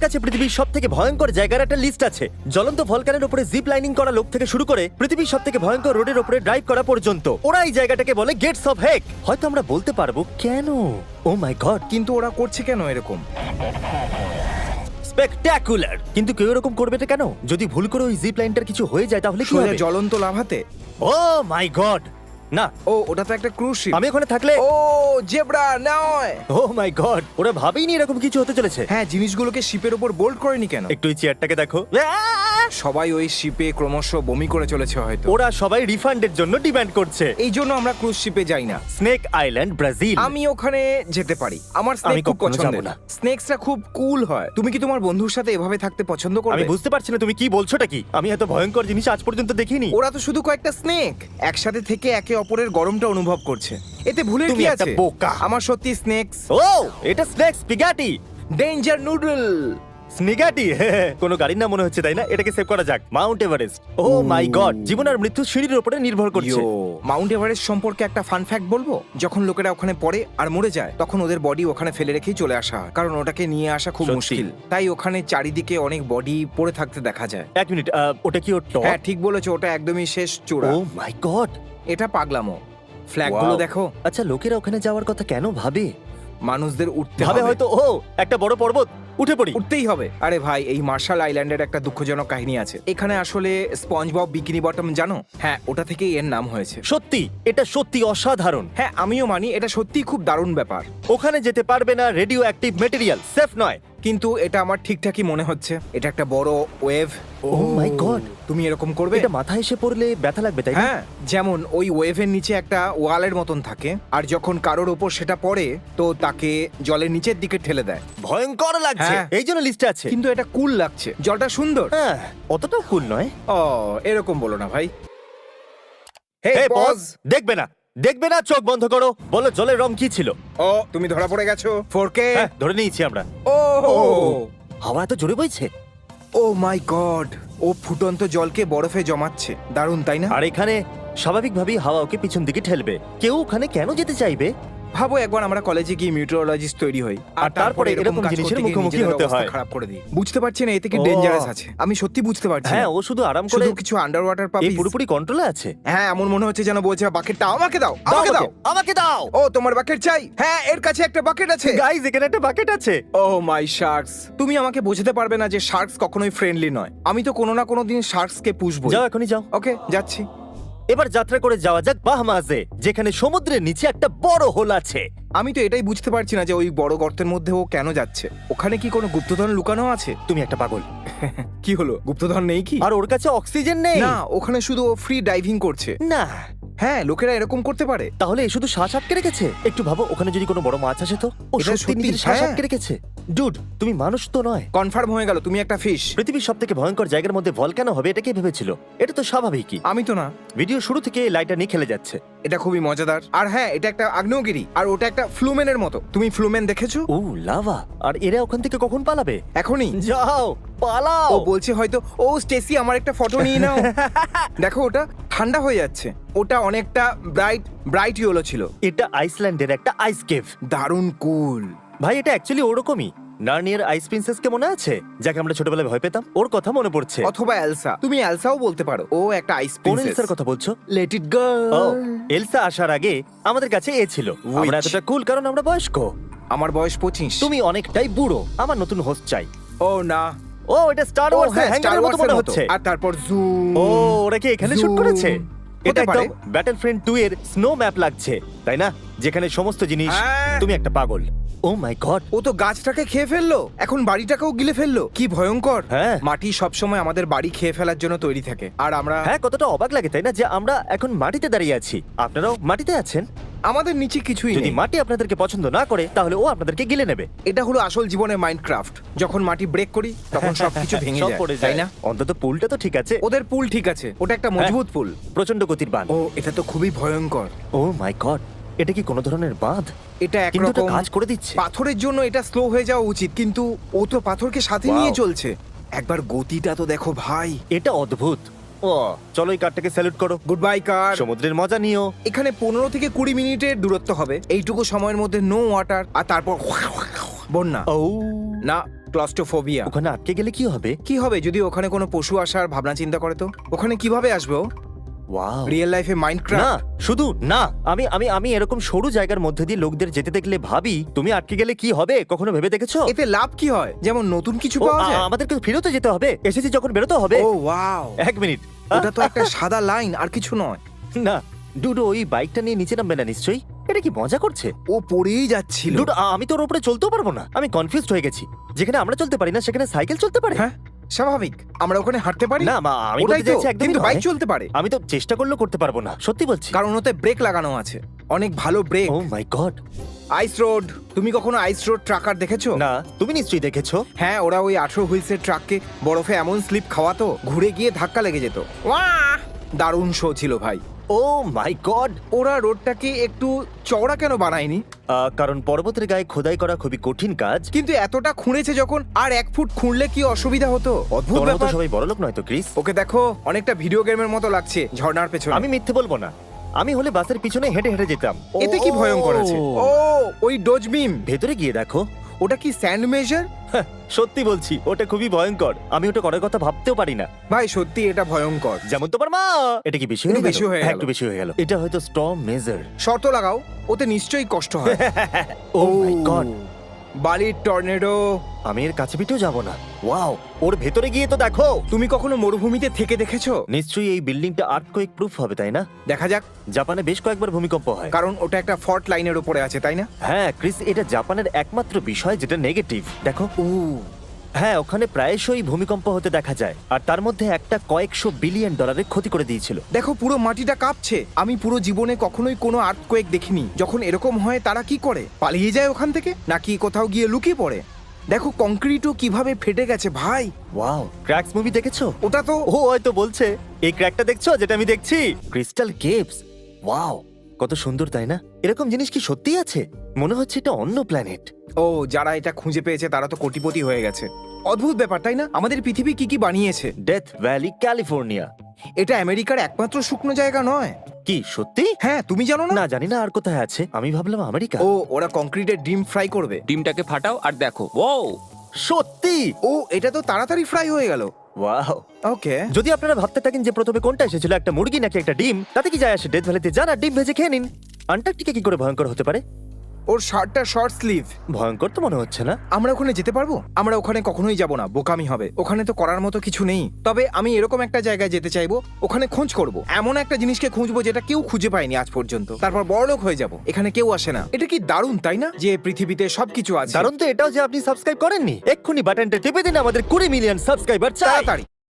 কাছে পৃথিবীর সবথেকে ভয়ঙ্কর জায়গার একটা লিস্ট আছে। জ্বলন্ত ভলকানের উপরে জিপ লাইনিং করা লোক থেকে শুরু করে পৃথিবীর সবথেকে ভয়ঙ্কর রোডের উপরে ড্রাইভ করা পর্যন্ত ওরা এই জায়গাটাকে বলে গেটস অফ হেক। হয়তো আমরা বলতে পারবো কেন। ও মাই গড, কিন্তু ওরা করছে কেন এরকম? স্পেকটাকুলার। কিন্তু কেউ এরকম করবে এটা কেন? যদি ভুল করে ওই জিপ লাইনটার কিছু হয়ে যায় তাহলে কি সোজা হবে? জ্বলন্ত লাভাতে? ও মাই গড, না। ও, ওটা তো একটা ক্রুজ শিপ। আমি ওখানে থাকলে ও জেব্রা নয়। ও মাই গড, ওরা ভাবেইনি এরকম কিছু হতে চলেছে। হ্যাঁ, জিনিসগুলোকে শিপের উপর বোল্ড করেনি কেন? একটু এই চেয়ারটাকে দেখো। সবাই ওই শিপে ক্রমশ বমি করে চলেছে হয়তো। ওরা সবাই রিফান্ডের জন্য ডিমান্ড করছে। এই জন্য আমরা ক্রুজ শিপে যাই না। Snake island, Brazil. আমি ওখানে যেতে পারি। আমার আমি স্নেক খুব কখনো পছন্দের। যাবো না। স্নেকসরা খুব কুল হয়। তুমি কি তোমার বন্ধুর সাথে এভাবে থাকতে পছন্দ আমি করবে? বুঝতে পারছি না তুমি কি বলছোটা কি। আমি এত ভয়ঙ্কর জিনিস আজ পর্যন্ত দেখিনি। ওরা তো শুধু কয়েকটা স্নেক একসাথে থেকে একে অপরের গরমটা অনুভব করছে। এতে ভুলের তুমি কি একটা আছে? বোকা। আমার সত্যি স্নেকস ও, এটা স্নেক স্পিগাটি। Danger noodle. স্নিগাটি। কোনো গাড়ির নাম মনে হচ্ছে, তাই না? এটাকে সেভ করা যাক। Mount Everest. Oh my god, জীবন আর মৃত্যু সিঁড়ির উপরে নির্ভর করছে। মাউন্ট এভারেস্ট সম্পর্কে একটা ফান ফ্যাক্ট বলবো। যখন লোকেরা ওখানে পড়ে আর মরে যায় তখন ওদের বডি ওখানে ফেলে রেখেই চলে আসা হয়, কারণ ওটাকে নিয়ে আসা খুব সত্যি? মুশকিল। তাই ওখানে চারিদিকে অনেক বডি পড়ে থাকতে দেখা যায়। এক মিনিট, ওটা কি ওর টপ? হ্যাঁ, ঠিক বলেছো, ওটা একদমই শেষ চূড়া। ও মাই গড। এটা পাগলামো। ফ্ল্যাগগুলো দেখো। আচ্ছা, লোকেরা ওখানে যাওয়ার কথা কেন ভাবে? মানুষদের উঠতে ভাবে হবে। হয়তো ও একটা বড় পর্বত, উঠে পড়ি। উঠতেই হবে। আরে ভাই, এই মার্শাল আইল্যান্ডের একটা দুঃখজনক কাহিনী আছে। এখানে আসলে স্পঞ্জ বব বিকিনি বটম, জানো? হ্যাঁ, ওটা থেকেই এর নাম হয়েছে। সত্যি, এটা সত্যি অসাধারণ। হ্যাঁ, আমিও মানি এটা সত্যিই খুব দারুণ ব্যাপার। ওখানে যেতে পারবে না, রেডিও অ্যাক্টিভ মেটেরিয়াল, সেফ নয়। কিন্তু এটা আমার ঠিকঠাকই মনে হচ্ছে। এটা একটা বড় ওয়েভ। Oh my God! তুমি এরকম করবে? এটা মাথায় এসে পড়লে ব্যথা লাগবে, তাই না? হ্যাঁ, যেমন ওই ওয়েভের নিচে একটা ওয়ালের মতন থাকে, আর যখন কারোর ওপর সেটা পড়ে তো তাকে জলের নিচের দিকে ঠেলে দেয়। ভয়ঙ্কর লাগছে, হ্যাঁ। এই জন্য লিস্টে আছে। কিন্তু এটা কুল লাগছে, জলটা সুন্দর। হ্যাঁ, অতটাও কুল নয়। ও, এরকম বলো না ভাই। হে হে বস, বস। দেখবে না, দেখবে না, চোখ বন্ধ করো। বলো জলের রং কি ছিল? ও, তুমি ধরা পড়ে গেছো। 4K। হ্যাঁ, ধরে নিয়েছি আমরা। ও হাওয়া এত জোরে বইছে। ও মাই গড, ও ফুটন্ত জলকে বরফে জমাচ্ছে। দারুণ, তাই না? আর এখানে স্বাভাবিকভাবেই হাওয়া ওকে পিছন দিকে ঠেলবে। কেউ ওখানে কেন যেতে চাইবে? ভাবো, একবার আমরা কলেজে গিয়ে মিউটোলজিস্ট তৈরি হই আর তারপরে এরকম কাজ জিনিসের করতে গিয়ে মুখোমুখি নিজেদের হতে অবস্থা হয়। খারাপ করে দিই। বুঝতে পারছি না এতে কি ও। ডেঞ্জারাস আছে। আমি সত্যি বুঝতে পারছি হ্যাঁ, না। ও শুধু আরাম করে। শুধু কিছু আন্ডার ওয়াটার এই পাপিস। পুরোপুরি কন্ট্রোলে আছে। হ্যাঁ, এমন মনে হচ্ছে যেন বলছে বাকেটটা আমাকে দাও, আমাকে দাও। আমাকে দাও। ও, তোমার বাকেট চাই? হ্যাঁ, এর কাছে একটা বাকেট আছে। গাইস, এখানে একটা বাকেট আছে। ও মাই শার্কস। তুমি আমাকে বোঝাতে পারবে না যে শার্কস কখনোই ফ্রেন্ডলি নয়। আমি তো কোনো না কোনো দিন শার্কসকে পুষবো। যাও, এখনই যাও। ওকে, যাচ্ছি। এবার যাত্রা করে যাওয়া যাক বাহামাজে, যেখানে সমুদ্রের নিচে একটা বড় হোল আছে। আমি তো এটাই বুঝতে পারছি না যে ওই বড় গর্তের মধ্যে ও কেন যাচ্ছে। ওখানে কি কোনো গুপ্তধন লুকানো আছে? তুমি একটা পাগল। কি হলো, গুপ্তধন নেই কি? আর ওর কাছে অক্সিজেন নেই। না, ওখানে শুধু ফ্রি ডাইভিং করছে। না, হ্যাঁ, লোকেরা এরকম করতে পারে। তাহলে এ শুধু শ্বাস আটকে রেখেছে। একটু ভাবো, ওখানে যদি কোনো বড় মাছ আসে তো? ও এটা সত্যি সত্যি, নিজের শ্বাস হ্যাঁ। আটকে রেখেছে। ডুড, তুমি মানুষ তো নয়। কনফার্ম হয়ে গেল তুমি একটা ফিশ। পৃথিবীর সবথেকে ভয়ঙ্কর জায়গার মধ্যে ভলক্যানো হবে, এটা কে ভেবেছিল? এটা তো স্বাভাবিকই। আমি তো না। ভিডিও শুরু থেকে লাইটার নিয়ে খেলে যাচ্ছে। এটা খুবই মজাদার। আর হ্যাঁ, এটা একটা আগ্নেয়গিরি, আর ওটা একটা ফ্লুমেনের মতো। তুমি ফ্লুমেন দেখেছো? ও লাভা। আর এরা ওখান থেকে কখন পালাবে? এখনই যাও, পালাও। ও বলছে হয়তো, ও স্টেসি আমার একটা ফটো নিয়ে নাও। দেখো, ওটা ঠান্ডা হয়ে যাচ্ছে। ওটা অনেকটা ব্রাইট ইয়েলো ছিল। এটা আইসল্যান্ডের একটা আইস কেভ। দারুণ কুল। ভাই, এটা অ্যাকচুয়ালি ওরকমই। নার্নিয়ার আইস প্রিন্সেস কে মনে আছে, যাকে আমরা ছোটবেলায় ভয় পেতাম? ওর কথা মনে পড়ছে। অথবা এলসা। তুমি এলসাও বলতে পারো। ও একটা আইস কোন প্রিন্সেস। এলসার কথা বলছো? Let it go. O, Elsa আসার আগে আমাদের কাছে এ ছিল। আমরা এতটা কুল কারণ আমরা বয়স্ক। আমার বয়স 25। তুমি অনেকটাই বুড়ো। আমার নতুন হোস্ট চাই। ও না। ও, এটা স্টার ও ওয়ার্স এর হ্যাঁ, Star হ্যাঙ্গারের মতো Wars-এর মনে মতো। হচ্ছে। আর তারপর জুম। ও, ওরা কি এখানে শুট Zoom। করেছে? এটা হতে পারে। একদম ব্যাটলফ্রন্ট 2 এর স্নো ম্যাপ লাগছে, তাই না? যেখানে সমস্ত জিনিস। হ্যাঁ। তুমি একটা পাগল। ও মাই গড। ও তো গাছটাকে খেয়ে ফেললো, এখন বাড়িটাকেও গিলে ফেললো। কি ভয়ঙ্কর। হ্যাঁ। মাটি সবসময় আমাদের বাড়ি খেয়ে ফেলার জন্য তৈরি থাকে, আর আমরা হ্যাঁ, কতটা অবাক লাগে, তাই না, যে আমরা এখন মাটিতে দাঁড়িয়ে আছি। আপনারাও মাটিতে আছেন। আমাদের নিচে কিছুই যদি নেই। মাটি আপনাদেরকে পছন্দ না করে তাহলে ও আপনাদেরকে গিলে নেবে। এটা হলো আসল জীবনের মাইনক্রাফট। যখন মাটি ব্রেক করি তখন সবকিছু ভেঙে সব যায়, পড়ে তাই যায় না? অন্তত পুলটা তো ঠিক আছে। ওদের পুল ঠিক আছে, ওটা একটা মজবুত পুল। প্রচন্ড গতির বাঁধ। ও, এটা তো খুবই ভয়ঙ্কর। ও মাই গড, এটা কি কোনো ধরনের বাঁধ? এটা কিন্তু এটা একরকম কাজ করে দিচ্ছে। পাথরের জন্য এটা স্লো হয়ে যাওয়া উচিত, কিন্তু ও তো পাথরকে সাথে Wow. নিয়ে চলছে। একবার গতিটা তো দেখো ভাই। এটা অদ্ভুত। ও, চলো এই কারটাকে স্যালুট করো। গুড বাই কার। সমুদ্রের মজা নিও। এখানে 15 থেকে 20 মিনিটের দূরত্ব হবে। এইটুকু সময়ের মধ্যে নো ওয়াটার, আর তারপর বন্যা। ও না, ক্লস্ট্রোফোবিয়া। ওখানে আটকে গেলে কি হবে? কি হবে যদি ওখানে কোনো পশু আসার ভাবনা চিন্তা করে? তো ওখানে কিভাবে আসবে ও? ওয়াও। রিয়েল লাইফে না মাইনক্রাফট। শুধু না, আমি আমি আমি এরকম সরু জায়গার মধ্যে দিয়ে লোকদের যেতে দেখলে ভাবি তুমি আটকে গেলে কি হবে, কখনো ভেবে দেখেছো? এতে লাভ কি হয়? যেমন নতুন কিছু ও, পাওয়া যায়? আমাদেরকে ফিরতে যেতে হবে, এসেছি যখন বেরোতে হবে। ও ওয়াও, এক মিনিট, ওটা তো একটা সাদা লাইন আর কিছু নয়। না ডুডু ওই বাইকটা নিয়ে নিচে নামবে না নিশ্চয়ই? এটা কি মজা করছে? ও পড়েই যাচ্ছিল। ডুডু আমি তোর উপরে চলতেও পারবো না, আমি কনফিউজড হয়ে গেছি। যেখানে আমরা চলতে পারি না সেখানে সাইকেল চলতে পারে? হ্যাঁ স্বাভাবিক, আমরা ওখানে হাঁটতে পারি না মা, আমি ওটাই বলতে তো, চাইছি একদমই কিন্তু বাইক নয়। চলতে পারে। আমি তো চেষ্টা করলেও করতে পারবো না, সত্যি বলছি। কারণ ওতে ব্রেক লাগানো আছে, অনেক ভালো break. O my god. Ice road, তুমি কখনো আইস রোড ট্রাকার দেখেছো? না, তুমি নিশ্চয়ই দেখেছো। হ্যাঁ, ওরা ওই 18 হুইলসের ট্রাককে বরফে এমন স্লিপ খাওয়াতো ঘুরে গিয়ে ধাক্কা লেগে যেত। ওয়াহ! দারুণ শো ছিল ভাই। ও মাই গড। ওরা রোডটাকে একটু চওড়া কেন বানায়নি? কারণ পর্বতের গায়ে খোদাই করা খুবই কঠিন কাজ। কিন্তু এতটা খুঁড়েছে যখন, আর 1 ফুট খুঁড়লে কি অসুবিধা হতো? অদ্ভুত তোর মতো ব্যাপার। সবাই বড়লোক নয় তো ক্রিস। ওকে দেখো, অনেকটা ভিডিও গেমের মতো লাগছে ঝর্ণার পেছনে। আমি মিথ্যে বলবো না, আমি হলে বাসের পিছনে হেঁটে হেঁটে যেতাম। এতে কি ভয়ঙ্কর আছে? ও ওই ডোজ বিম, ভেতরে গিয়ে দেখো। ওটা কি স্যান্ড মেজার? হ্যাঁ, সত্যি বলছি ওটা খুবই ভয়ঙ্কর, আমি ওটা করার কথা ভাবতেও পারি না। ভাই সত্যি এটা ভয়ঙ্কর। যেমন তোমার মা। এটা কি বেশি একটু হয়ে গেল? বেশি হয়ে হ্যাঁ, গেল। একটু বেশি হয়ে গেল। এটা হয়তো স্টর্ম মেজার। শর্ত লাগাও, ওতে নিশ্চয়ই কষ্ট হয়। ও মাই গড। বালির টর্নেডো। আমি এর কাছে পিঠেও যাব না। ওয়াও, ওর ভেতরে গিয়ে তো দেখো। তুমি কখনো মরুভূমিতে থেকে দেখেছো? নিশ্চয়ই এই বিল্ডিংটা আর্থকোয়েক প্রুফ হবে, তাই না? দেখা যাক, জাপানে বেশ কয়েকবার ভূমিকম্প হয়। কারণ ওটা একটা ফল্ট লাইনের উপরে আছে, তাই না? হ্যাঁ ক্রিস, এটা জাপানের একমাত্র বিষয় যেটা নেগেটিভ। দেখো, হ্যাঁ ওখানে প্রায়শই ভূমিকম্প হতে দেখা যায়, আর তার মধ্যে একটা কয়েকশো বিলিয়ন ডলারের ক্ষতি করে দিয়েছিল। দেখো পুরো মাটিটা কাঁপছে। আমি পুরো জীবনে কখনোই কোনো আর্থকোয়েক দেখিনি। যখন এরকম হয় তারা কি করে? পালিয়ে যায় ওখান থেকে, নাকি কোথাও গিয়ে লুকিয়ে পড়ে? দেখো কংক্রিটও কিভাবে ফেটে গেছে ভাই। ওয়াও, ক্র্যাকস মুভি দেখেছো? ওটা তো ও হয়তো বলছে এই ক্র্যাকটা দেখছো যেটা আমি দেখছি। Crystal caves. ওয়াও, কত সুন্দর তাই না? এরকম জিনিস কি সত্যিই আছে? মনে হচ্ছে এটা অন্য প্ল্যানেট। ও, যারা এটা খুঁজে পেয়েছে তারা তো কোটিপতি হয়ে গেছে। অদ্ভুত ব্যাপার তাই না? আমাদের পৃথিবী কি কি বানিয়েছে। Death valley, California. এটা আমেরিকার একমাত্র শুকনো জায়গা নয়। কি সত্যি? হ্যাঁ, তুমি জানো না? না জানি না আর কোথায় আছে, আমি ভাবলাম আমেরিকা। ও, ওরা কংক্রিটের ডিম ফ্রাই করবে। ডিমটাকে ফাটাও আর দেখো। ও সত্যি? ও, এটা তো তাড়াতাড়ি ফ্রাই হয়ে গেল। ওয়াও। ওকে, যদি আপনারা ভাবতে থাকেন যে প্রথমে কোনটা এসেছিল, একটা মুরগি নাকি একটা ডিম, তাতে কি যায় আসে? ডেথ ভ্যালিতে যান আর ডিম ভেজে খেয়ে নিন। আন্টার্কটিকা কি করে ভয়ঙ্কর হতে পারে? ওর শার্টটা শর্ট স্লিভ। ভয়ঙ্কর তো মনে হচ্ছে না। আমরা ওখানে যেতে পারবো? আমরা ওখানে কখনোই যাব না, বোকামি হবে। ওখানে তো করার মতো কিছু নেই। তবে আমি এরকম একটা জায়গায় যেতে চাইবো, ওখানে খোঁজ করব, এমন একটা জিনিসকে খুঁজবো যেটা কেউ খুঁজে পায়নি আজ পর্যন্ত। তারপর বড়লোক হয়ে যাব। এখানে কেউ আসে না। এটা কি দারুণ তাই না, যে পৃথিবীতে সবকিছু আছে। কারণ তো এটাও যে আপনি সাবস্ক্রাইব করেননি। এক্ষুনি বাটনটা টিপে দিন, আমাদের 20 মিলিয়ন সাবস্ক্রাইবার চাই। তাড়াতাড়ি